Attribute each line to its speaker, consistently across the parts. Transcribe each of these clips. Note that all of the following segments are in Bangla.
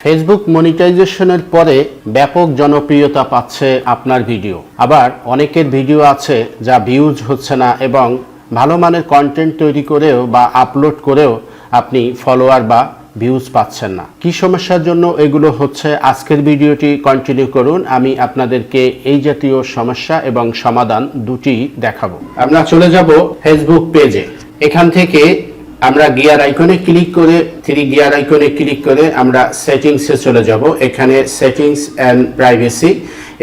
Speaker 1: ফেসবুক মনিটাইজেশনের পরে ব্যাপক জনপ্রিয়তা পাচ্ছে আপনার ভিডিও। আবার অনেকের ভিডিও আছে যা ভিউজ হচ্ছে না এবং ভালো মানের কন্টেন্ট তৈরি করেও বা আপলোড করেও আপনি ফলোয়ার বা ভিউজ পাচ্ছেন না। কি সমস্যার জন্য এগুলো হচ্ছে, আজকের ভিডিওটি কন্টিনিউ করুন। আমি আপনাদেরকে এই জাতীয় সমস্যা এবং সমাধান দুটি দেখাবো। আমরা চলে যাব ফেসবুক পেজে। এখান থেকে আমরা গিয়ার আইকনে ক্লিক করে থ্রি গিয়ার আইকনে ক্লিক করে আমরা সেটিংসে চলে যাব। এখানে সেটিংস অ্যান্ড প্রাইভেসি,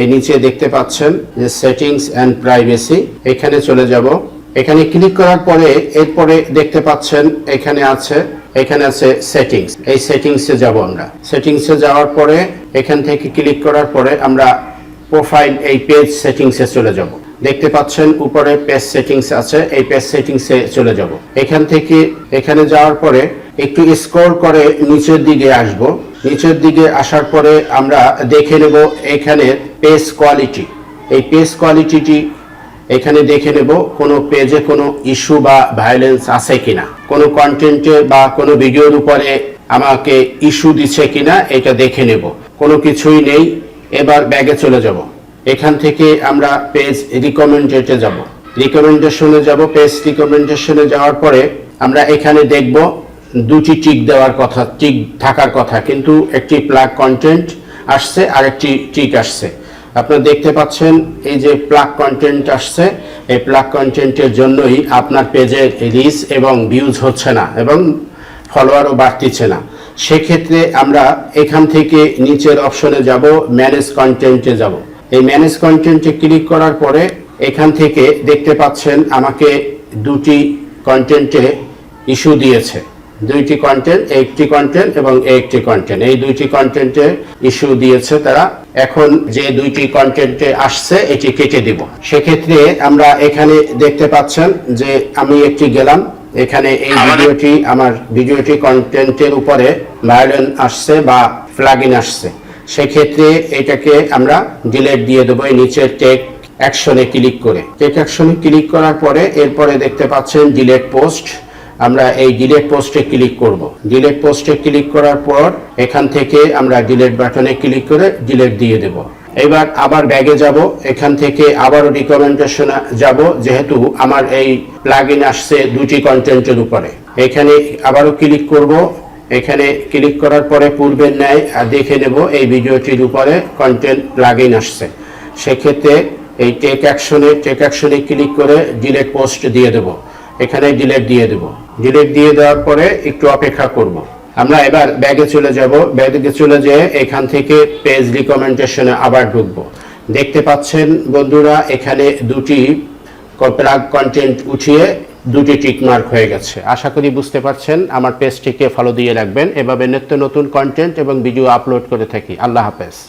Speaker 1: এই নিচে দেখতে পাচ্ছেন যে সেটিংস অ্যান্ড প্রাইভেসি, এখানে চলে যাব। এখানে ক্লিক করার পরে এরপরে দেখতে পাচ্ছেন এখানে আছে সেটিংস। এই সেটিংসে যাব আমরা। সেটিংসে যাওয়ার পরে এখান থেকে ক্লিক করার পরে আমরা প্রোফাইল এই পেজ সেটিংসে চলে যাব। দেখতে পাচ্ছেন উপরে পেজ সেটিংস আছে, এই পেজ সেটিংসে চলে যাব। এখান থেকে এখানে যাওয়ার পরে একটু স্ক্রল করে নিচের দিকে আসব। নিচের দিকে আসার পরে আমরা দেখে নেব এখানে পেজ কোয়ালিটি। এই পেজ কোয়ালিটিটি এখানে দেখে নেব কোনো পেজে কোনো ইস্যু বা ভায়োলেন্স আছে কিনা, কোনো কন্টেন্টে বা কোনো ভিডিওর উপরে আমাকে ইস্যু দিচ্ছে কিনা এটা দেখে নেব। কোনো কিছুই নেই। এবার ব্যাগে চলে যাব। এখান থেকে আমরা পেজ রিকমেন্ডেডে যাব। রিকমেন্ডেশনে যাব। পেজ রিকমেন্ডেশনে যাওয়ার পরে আমরা এখানে দেখব দুটি টিক দেওয়ার কথা, টিক থাকার কথা, কিন্তু একটি প্লাগ কন্টেন্ট আসছে আর একটি টিক আসছে। আপনারা দেখতে পাচ্ছেন এই যে প্লাগ কন্টেন্ট আসছে, এই প্লাগ কন্টেন্টের জন্যই আপনার পেজের রিচ এবং ভিউজ হচ্ছে না এবং ফলোয়ারও বাড়তিছে না। সেক্ষেত্রে আমরা এখান থেকে নিচের অপশনে যাব, ম্যানেজ কন্টেন্টে যাব। এই ম্যানেজ কন্টেন্টে ক্লিক করার পরে এখান থেকে দেখতে পাচ্ছেন আমাকে দুটি কন্টেন্টে ইস্যু দিয়েছে। দুইটি কন্টেন্ট, একটি কন্টেন্ট এবং একটি কন্টেন্ট, এই দুইটি কন্টেন্টে ইস্যু দিয়েছে তারা। এখন যে দুইটি কন্টেন্টে আসছে এটি কেটে দিব। সেক্ষেত্রে আমরা এখানে দেখতে পাচ্ছেন যে আমি একটি গেলাম, এখানে এই আমার ভিডিওটি কন্টেন্টের উপরে ভায়োলেন্স আসছে বা প্লাগইন আসছে। সেক্ষেত্রে এটাকে আমরা ডিলিট দিয়ে দেবো এই নিচের টেক অ্যাকশনে ক্লিক করে। টেক অ্যাকশনে ক্লিক করার পরে এরপরে দেখতে পাচ্ছেন ডিলিট পোস্ট। আমরা এই ডিলিট পোস্টে ক্লিক করব। ডিলিট পোস্টে ক্লিক করার পর এখান থেকে আমরা ডিলিট বাটনে ক্লিক করে ডিলিট দিয়ে দেব। এবার আবার ব্যাগে যাব। এখান থেকে আবারও রিকমেন্ডেশনে যাব, যেহেতু আমার এই প্লাগইন আসছে দুটি কন্টেন্টের উপরে। এখানে আবারও ক্লিক করব। এখানে ক্লিক করার পরে পূর্বের ন্যায় দেখে নেব এই ভিডিওটির উপরে কন্টেন্ট প্লাগইন আসছে। সেক্ষেত্রে এই টেক অ্যাকশনে ক্লিক করে ডিলিট পোস্ট দিয়ে দেব। এখানে ডিলিট দিয়ে দেব। ডিলিট দিয়ে দেওয়ার পরে একটু অপেক্ষা করব। আমরা এবার ব্যাগে চলে যাব। ব্যাগে চলে যেয়ে এখান থেকে পেজ রিকমেন্ডেশনে আবার ঢুকবো। দেখতে পাচ্ছেন বন্ধুরা এখানে দুটি প্লাগ কন্টেন্ট উঠিয়ে দুটি টিক মার্ক হয়ে গেছে। আশা করি বুঝতে পারছেন। আমার পেজটিকে ফলো দিয়ে রাখবেন। এভাবে নিত্য নতুন কন্টেন্ট এবং ভিডিও আপলোড করে থাকি। আল্লাহ হাফেজ।